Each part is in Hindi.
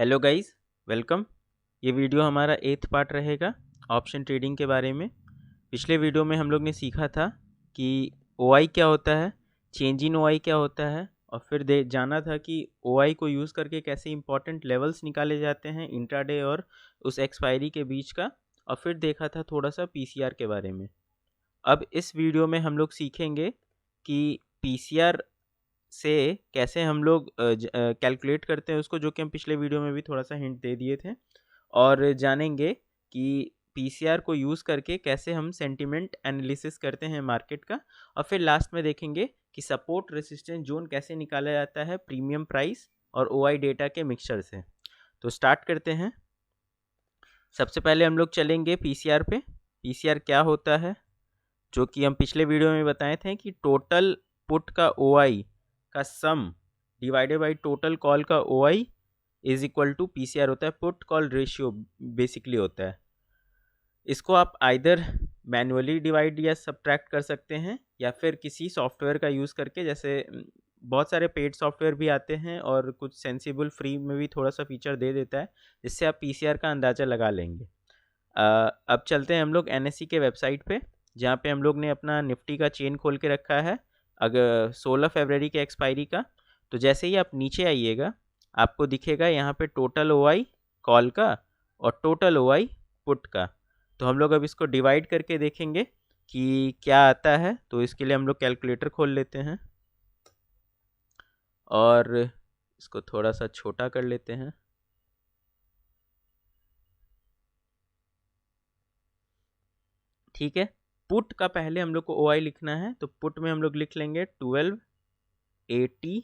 Hello guys, welcome. ये वीडियो हमारा 8th पार्ट रहेगा ऑप्शन ट्रेडिंग के बारे में। पिछले वीडियो में हम लोग ने सीखा था कि ओआई क्या होता है, चेंज इन ओआई क्या होता है, और फिर जाना था कि ओआई को यूज़ करके कैसे इंपॉर्टेंट लेवल्स निकाले जाते हैं इंट्राडे और उस एक्सपायरी के बीच का, और फिर देखा था थोड़ा सा पीसीआर के बारे में। अब इस वीडियो में हम लोग सीखेंगे कि पीसीआर से कैसे हम लोग कैलकुलेट करते हैं उसको, जो कि हम पिछले वीडियो में भी थोड़ा सा हिंट दे दिए थे, और जानेंगे कि पीसीआर को यूज़ करके कैसे हम सेंटिमेंट एनालिसिस करते हैं मार्केट का, और फिर लास्ट में देखेंगे कि सपोर्ट रेसिस्टेंस जोन कैसे निकाला जाता है प्रीमियम प्राइस और ओआई डेटा के मिक्सचर से। तो स्टार्ट करते हैं। सबसे पहले हम लोग चलेंगे पीसीआर पे। पीसीआर क्या होता है, जो कि हम पिछले वीडियो में बताए थे कि टोटल पुट का ओआई का sum divided by total call का OI is equal to PCR होता है। पुट कॉल रेशियो बेसिकली होता है। इसको आप आइदर मैनुअली डिवाइड या सब्ट्रैक्ट कर सकते हैं, या फिर किसी सॉफ्टवेयर का यूज़ करके, जैसे बहुत सारे पेड सॉफ्टवेयर भी आते हैं और कुछ सेंसिबल फ्री में भी थोड़ा सा फीचर दे देता है, जिससे आप पीसीआर का अंदाज़ा लगा लेंगे। अब चलते हैं हम लोग एनएससी के वेबसाइट पे, जहाँ पे हम लोग ने अपना निफ्टी का चेन खोल के रखा है अगर 16 फरवरी के एक्सपायरी का। तो जैसे ही आप नीचे आइएगा, आपको दिखेगा यहाँ पे टोटल ओआई कॉल का और टोटल ओआई पुट का। तो हम लोग अब इसको डिवाइड करके देखेंगे कि क्या आता है। तो इसके लिए हम लोग कैलकुलेटर खोल लेते हैं और इसको थोड़ा सा छोटा कर लेते हैं। ठीक है, पुट का पहले हम लोग को ओआई लिखना है, तो पुट में हम लोग लिख लेंगे 12 80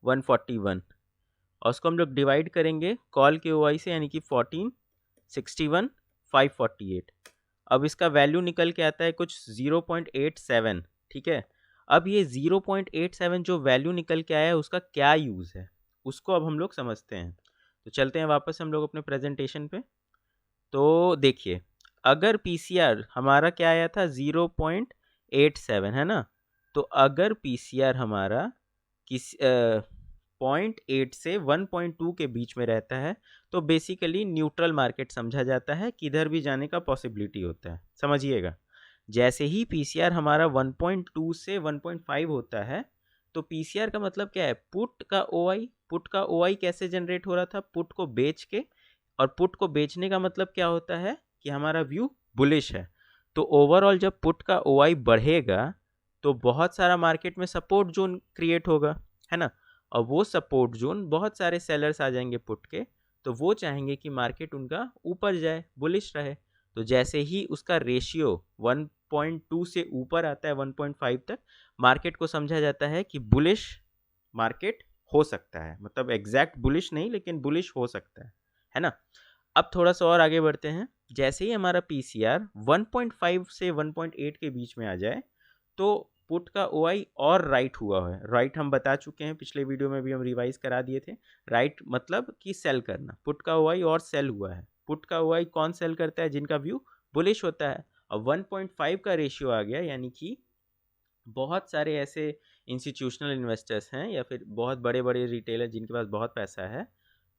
141, और उसको हम लोग डिवाइड करेंगे कॉल के ओआई से, यानी कि 14 61 548। अब इसका वैल्यू निकल के आता है कुछ 0.87। ठीक है, अब ये 0.87 जो वैल्यू निकल के आया है उसका क्या यूज़ है, उसको अब हम लोग समझते हैं। तो चलते हैं वापस हम लोग अपने प्रेजेंटेशन पे। तो देखिए, अगर पीसीआर हमारा क्या आया था 0.87, है ना, तो अगर पीसीआर हमारा किस 0.8 से 1.2 के बीच में रहता है, तो बेसिकली न्यूट्रल मार्केट समझा जाता है, किधर भी जाने का पॉसिबिलिटी होता है। समझिएगा, जैसे ही पीसीआर हमारा 1.2 से 1.5 होता है, तो पीसीआर का मतलब क्या है, पुट का ओआई। पुट का ओआई कैसे जनरेट हो रहा था, पुट को बेच के, और पुट को बेचने का मतलब क्या होता है कि हमारा व्यू बुलिश है। तो ओवरऑल जब पुट का ओआई बढ़ेगा, तो बहुत सारा मार्केट में सपोर्ट जोन क्रिएट होगा, है ना, और वो सपोर्ट जोन बहुत सारे सेलर्स आ जाएंगे पुट के, तो वो चाहेंगे कि मार्केट उनका ऊपर जाए, बुलिश रहे। तो जैसे ही उसका रेशियो 1.2 से ऊपर आता है 1.5 तक, मार्केट को समझा जाता है कि बुलिश मार्केट हो सकता है, मतलब एग्जैक्ट बुलिश नहीं, लेकिन बुलिश हो सकता है ना। अब थोड़ा सा और आगे बढ़ते हैं। जैसे ही हमारा पीसीआर 1.5 से 1.8 के बीच में आ जाए, तो पुट का ओआई और राइट हुआ है। राइट हम बता चुके हैं, पिछले वीडियो में भी हम रिवाइज करा दिए थे। राइट मतलब कि सेल करना, पुट का ओआई और सेल हुआ है। पुट का ओआई कौन सेल करता है, जिनका व्यू बुलिश होता है। अब 1.5 का रेशियो आ गया, यानी कि बहुत सारे ऐसे इंस्टीट्यूशनल इन्वेस्टर्स हैं या फिर बहुत बड़े बड़े रिटेलर जिनके पास बहुत पैसा है,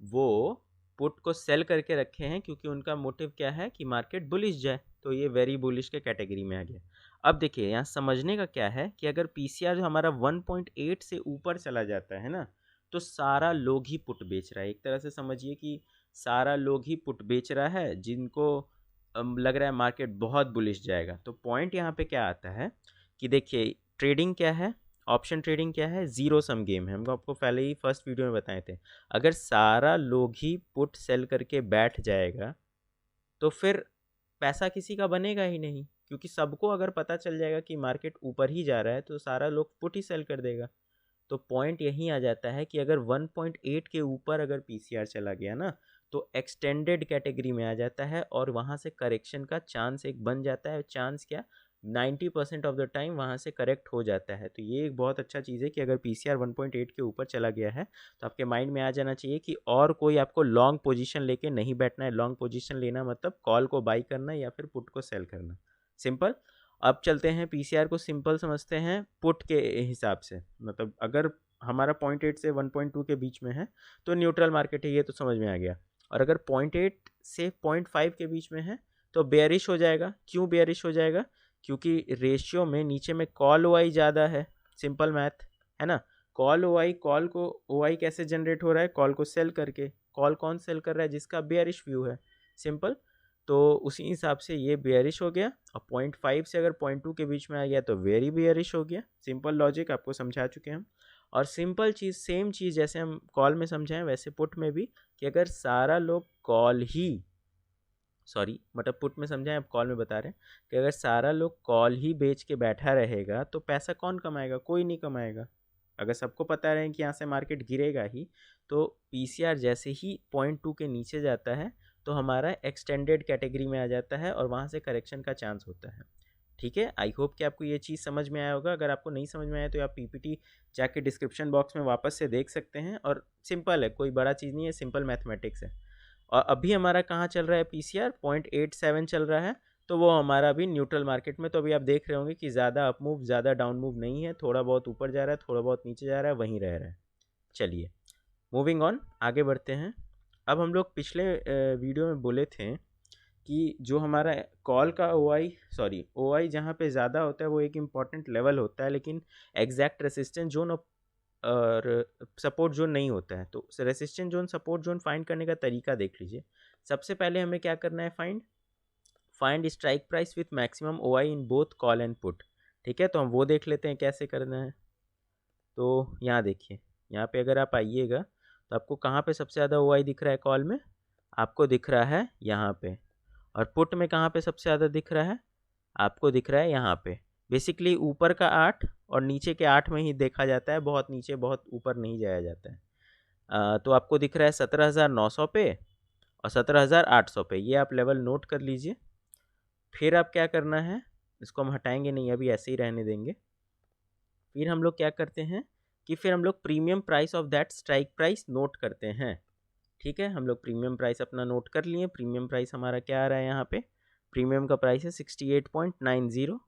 वो पुट को सेल करके रखे हैं, क्योंकि उनका मोटिव क्या है कि मार्केट बुलिश जाए। तो ये वेरी बुलिश के कैटेगरी में आ गया। अब देखिए, यहाँ समझने का क्या है कि अगर पीसीआर जो हमारा 1.8 से ऊपर चला जाता है ना, तो सारा लोग ही पुट बेच रहा है। एक तरह से समझिए कि सारा लोग ही पुट बेच रहा है, जिनको लग रहा है मार्केट बहुत बुलिश जाएगा। तो पॉइंट यहाँ पे क्या आता है कि देखिए, ट्रेडिंग क्या है, ऑप्शन ट्रेडिंग क्या है, जीरो सम गेम है। हम आपको पहले ही फर्स्ट वीडियो में बताए थे। अगर सारा लोग ही पुट सेल करके बैठ जाएगा, तो फिर पैसा किसी का बनेगा ही नहीं, क्योंकि सबको अगर पता चल जाएगा कि मार्केट ऊपर ही जा रहा है, तो सारा लोग पुट ही सेल कर देगा। तो पॉइंट यही आ जाता है कि अगर 1.8 के ऊपर अगर पीसीआर चला गया ना, तो एक्सटेंडेड कैटेगरी में आ जाता है, और वहाँ से करेक्शन का चांस एक बन जाता है। चांस क्या, 90% ऑफ द टाइम वहाँ से करेक्ट हो जाता है। तो ये एक बहुत अच्छा चीज़ है कि अगर पीसीआर 1.8 के ऊपर चला गया है, तो आपके माइंड में आ जाना चाहिए कि और कोई आपको लॉन्ग पोजीशन लेके नहीं बैठना है। लॉन्ग पोजीशन लेना मतलब कॉल को बाई करना या फिर पुट को सेल करना, सिंपल। अब चलते हैं, पीसीआर को सिंपल समझते हैं पुट के हिसाब से। मतलब अगर हमारा 0.8 से 1.2 के बीच में है तो न्यूट्रल मार्केट है, ये तो समझ में आ गया। और अगर 0.8 से 0.5 के बीच में है तो बेयरिश हो जाएगा। क्यों बेयरिश हो जाएगा? क्योंकि रेशियो में नीचे में कॉल ओआई ज़्यादा है, सिंपल मैथ है ना। कॉल ओआई, कॉल को ओआई कैसे जनरेट हो रहा है? कॉल को सेल करके। कॉल कौन सेल कर रहा है? जिसका बेयरिश व्यू है, सिंपल। तो उसी हिसाब से ये बेयरिश हो गया, और 0.5 से अगर 0.2 के बीच में आ गया तो वेरी बेयरिश हो गया। सिंपल लॉजिक आपको समझा चुके हैं हम। और सिंपल चीज़, सेम चीज़ जैसे हम कॉल में समझाएं वैसे पुट में भी, कि अगर सारा लोग कॉल ही, सॉरी मतलब पुट में समझाएं, अब कॉल में बता रहे हैं कि अगर सारा लोग कॉल ही बेच के बैठा रहेगा तो पैसा कौन कमाएगा? कोई नहीं कमाएगा। अगर सबको पता रहे कि यहाँ से मार्केट गिरेगा ही, तो पीसीआर जैसे ही 0.2 के नीचे जाता है तो हमारा एक्सटेंडेड कैटेगरी में आ जाता है और वहाँ से करेक्शन का चांस होता है। ठीक है, आई होप कि आपको ये चीज़ समझ में आया होगा। अगर आपको नहीं समझ में आया तो आप पीपीटी जाके डिस्क्रिप्शन बॉक्स में वापस से देख सकते हैं। और सिंपल है, कोई बड़ा चीज़ नहीं है, सिंपल मैथमेटिक्स है। और अभी हमारा कहाँ चल रहा है? पीसीआर 0.87 चल रहा है, तो वो हमारा अभी न्यूट्रल मार्केट में। तो अभी आप देख रहे होंगे कि ज़्यादा अप मूव ज़्यादा डाउन मूव नहीं है, थोड़ा बहुत ऊपर जा रहा है, थोड़ा बहुत नीचे जा रहा है, वहीं रह रहा है। चलिए मूविंग ऑन, आगे बढ़ते हैं। अब हम लोग पिछले वीडियो में बोले थे कि जो हमारा कॉल का ओआई जहाँ पे ज़्यादा होता है वो एक इम्पॉर्टेंट लेवल होता है, लेकिन एग्जैक्ट रेसिस्टेंस जोन और सपोर्ट जोन नहीं होता है। तो resistance zone, support zone find करने का तरीका देख लीजिए। सबसे पहले हमें क्या करना है? Find strike price with maximum OI in both call and put. ठीक है, तो हम वो देख लेते हैं कैसे करना है। तो यहाँ देखिए, यहाँ पे अगर आप आइएगा तो आपको कहाँ पे सबसे ज़्यादा ओआई दिख रहा है? कॉल में आपको दिख रहा है यहाँ पे। और पुट में कहाँ पे सबसे ज़्यादा दिख रहा है? आपको दिख रहा है यहाँ पे। बेसिकली ऊपर का 8 और नीचे के 8 में ही देखा जाता है, बहुत नीचे बहुत ऊपर नहीं जाया जाता है। तो आपको दिख रहा है 17,900 पे और 17,800 पे, ये आप लेवल नोट कर लीजिए। फिर आप क्या करना है? इसको हम हटाएंगे नहीं, अभी ऐसे ही रहने देंगे। फिर हम लोग क्या करते हैं कि फिर हम लोग premium price of that strike price note करते हैं। ठीक है, हम लोग प्रीमियम प्राइस अपना नोट कर लिए। प्रीमियम प्राइस हमारा क्या आ रहा है? यहाँ पे प्रीमियम का प्राइस है 68.90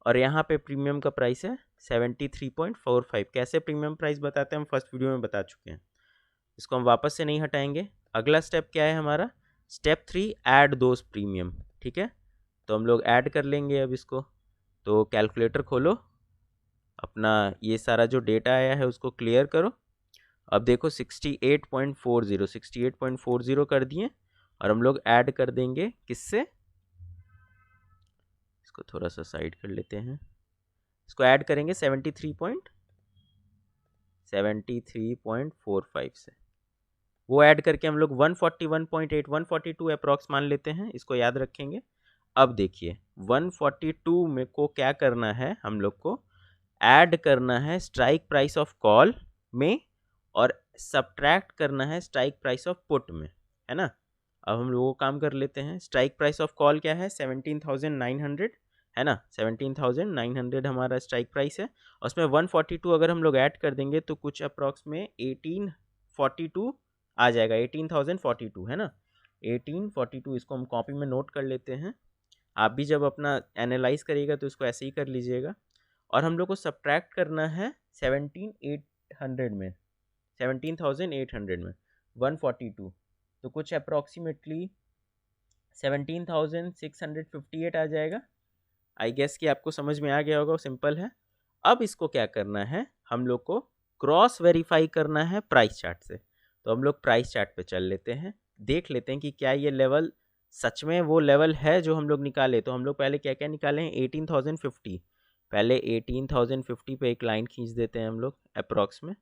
और यहाँ पे प्रीमियम का प्राइस है 73.45। कैसे प्रीमियम प्राइस बताते हैं हम फर्स्ट वीडियो में बता चुके हैं, इसको हम वापस से नहीं हटाएंगे। अगला स्टेप क्या है हमारा? Step 3, add those premium. ठीक है, तो हम लोग ऐड कर लेंगे अब इसको। तो कैलकुलेटर खोलो, अपना ये सारा जो डेटा आया है उसको क्लियर करो। अब देखो 68.40 कर दिए और हम लोग ऐड कर देंगे किससे? इसको थोड़ा सा साइड कर लेते हैं। इसको ऐड करेंगे 73.45 से। वो ऐड करके हम लोग 141.8 142 अप्रॉक्स मान लेते हैं, इसको याद रखेंगे। अब देखिए 142 में को क्या करना है? हम लोग को ऐड करना है स्ट्राइक प्राइस ऑफ कॉल में और सब्ट्रैक्ट करना है स्ट्राइक प्राइस ऑफ पुट में, है ना। अब हम लोग वो काम कर लेते हैं। स्ट्राइक प्राइस ऑफ कॉल क्या है? 17,900 है ना, 17,900 हमारा स्ट्राइक प्राइस है। और उसमें 142 अगर हम लोग ऐड कर देंगे तो कुछ अप्रॉक्स में 1842 आ जाएगा। 18,042 है ना, 1842। इसको हम कॉपी में नोट कर लेते हैं। आप भी जब अपना एनालाइज करिएगा तो इसको ऐसे ही कर लीजिएगा। और हम लोग को सब्ट्रैक्ट करना है 17,800 में 142, तो कुछ अप्रॉक्सीमेटली 17,658 आ जाएगा। आई गेस कि आपको समझ में आ गया होगा, सिंपल है। अब इसको क्या करना है? हम लोग को क्रॉस वेरीफाई करना है प्राइस चार्ट से। तो हम लोग प्राइस चार्ट पे चल लेते हैं, देख लेते हैं कि क्या ये लेवल सच में वो लेवल है जो हम लोग निकाले। तो हम लोग पहले क्या क्या निकाले हैं? 18,050। पहले 18,050 पे एक लाइन खींच देते हैं हम लोग अप्रॉक्स में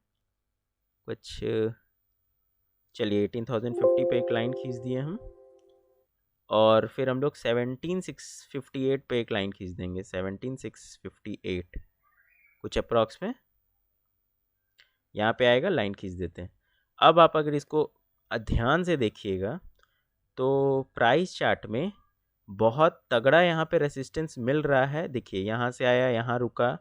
कुछ। चलिए 18,050 पे एक लाइन खींच दिए हम, और फिर हम लोग 17,658 पे एक लाइन खींच देंगे। 17,658 कुछ अप्रॉक्स में यहाँ पे आएगा, लाइन खींच देते हैं। अब आप अगर इसको ध्यान से देखिएगा तो प्राइस चार्ट में बहुत तगड़ा यहाँ पे रेसिस्टेंस मिल रहा है। देखिए यहाँ से आया, यहाँ रुका,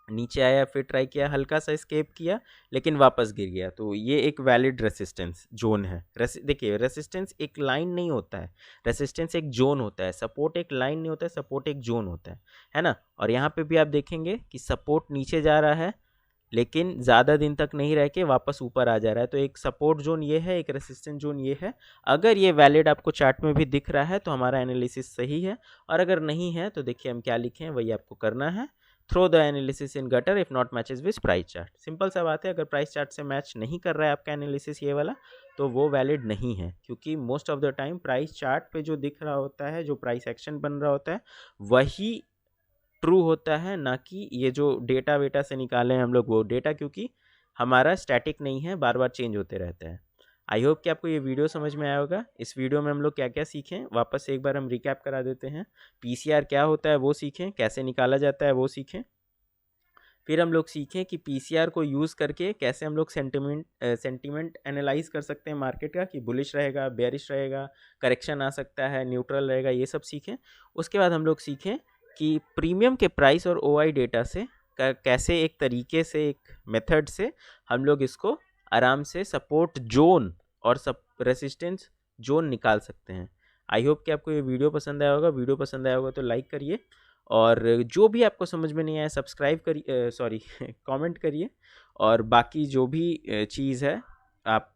नीचे आया, फिर ट्राई किया, हल्का सा एस्केप किया, लेकिन वापस गिर गया। तो ये एक वैलिड रेसिस्टेंस जोन है। देखिए रेसिस्टेंस एक लाइन नहीं होता है, रेसिस्टेंस एक जोन होता है। सपोर्ट एक लाइन नहीं होता है, सपोर्ट एक जोन होता है ना। और यहाँ पे भी आप देखेंगे कि सपोर्ट नीचे जा रहा है, लेकिन ज़्यादा दिन तक नहीं रह के वापस ऊपर आ जा रहा है। तो एक सपोर्ट जोन ये है, एक रेसिस्टेंस जोन ये है। अगर ये वैलिड आपको चार्ट में भी दिख रहा है तो हमारा एनालिसिस सही है, और अगर नहीं है तो देखिए हम क्या लिखे हैं वही आपको करना है। Throw the analysis in gutter if not matches with price chart. Simple सा बात है, अगर प्राइस चार्ट से मैच नहीं कर रहा है आपका एनालिसिस ये वाला, तो वो वैलिड नहीं है, क्योंकि most of the time price chart पे जो दिख रहा होता है, जो प्राइस एक्शन बन रहा होता है, वही ट्रू होता है, ना कि ये जो डेटा वेटा से निकाले हैं हम लोग वो डेटा, क्योंकि हमारा स्टैटिक नहीं है, बार बार चेंज होते रहते हैं। आई होप कि आपको ये वीडियो समझ में आया होगा। इस वीडियो में हम लोग क्या क्या सीखें वापस से एक बार हम रिकैप करा देते हैं। पीसीआर क्या होता है वो सीखें, कैसे निकाला जाता है वो सीखें। फिर हम लोग सीखें कि पीसीआर को यूज़ करके कैसे हम लोग सेंटिमेंट एनालाइज कर सकते हैं मार्केट का, कि बुलिश रहेगा, बेयरिश रहेगा, करेक्शन आ सकता है, न्यूट्रल रहेगा, ये सब सीखें। उसके बाद हम लोग सीखें कि प्रीमियम के प्राइस और ओआई डेटा से कैसे एक तरीके से, एक मेथड से हम लोग इसको आराम से सपोर्ट जोन और सब रेसिस्टेंस जोन निकाल सकते हैं। आई होप कि आपको ये वीडियो पसंद आया होगा। वीडियो पसंद आया होगा तो लाइक करिए, और जो भी आपको समझ में नहीं आया सब्सक्राइब करिए, सॉरी कमेंट करिए। और बाकी जो भी चीज़ है आप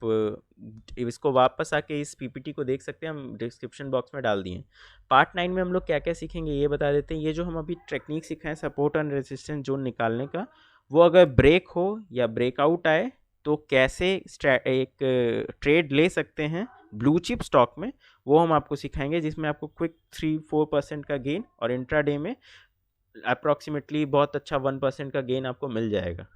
इसको वापस आके इस पीपीटी को देख सकते हैं, हम डिस्क्रिप्शन बॉक्स में डाल दिए हैं। पार्ट 9 में हम लोग क्या क्या सीखेंगे ये बता देते हैं। ये जो हम अभी टेक्निक सीखे हैं सपोर्ट एंड रेजिस्टेंस जोन निकालने का, वो अगर ब्रेक हो या ब्रेकआउट आए तो कैसे एक ट्रेड ले सकते हैं ब्लू चिप स्टॉक में, वो हम आपको सिखाएंगे, जिसमें आपको क्विक 3-4% का गेन और इंट्राडे में अप्रॉक्सीमेटली बहुत अच्छा 1% का गेन आपको मिल जाएगा,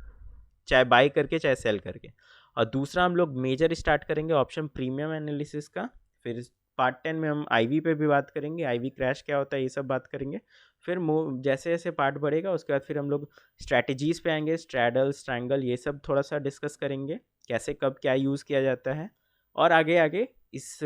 चाहे बाई करके चाहे सेल करके। और दूसरा हम लोग मेजर स्टार्ट करेंगे ऑप्शन प्रीमियम एनालिसिस का। फिर पार्ट 10 में हम आईवी पे भी बात करेंगे, आईवी क्रैश क्या होता है ये सब बात करेंगे। फिर जैसे जैसे पार्ट बढ़ेगा उसके बाद फिर हम लोग स्ट्रैटेजीज़ पे आएंगे, स्ट्रैडल, स्ट्रैंगल, ये सब थोड़ा सा डिस्कस करेंगे, कैसे कब क्या यूज़ किया जाता है, और आगे आगे इस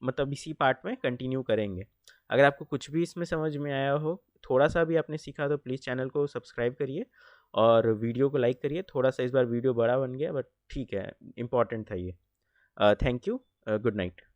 मतलब इसी पार्ट में कंटिन्यू करेंगे। अगर आपको कुछ भी इसमें समझ में आया हो, थोड़ा सा भी आपने सीखा, तो प्लीज़ चैनल को सब्सक्राइब करिए और वीडियो को लाइक करिए। थोड़ा सा इस बार वीडियो बड़ा बन गया, बट ठीक है, इम्पॉर्टेंट था ये। Thank you, good night.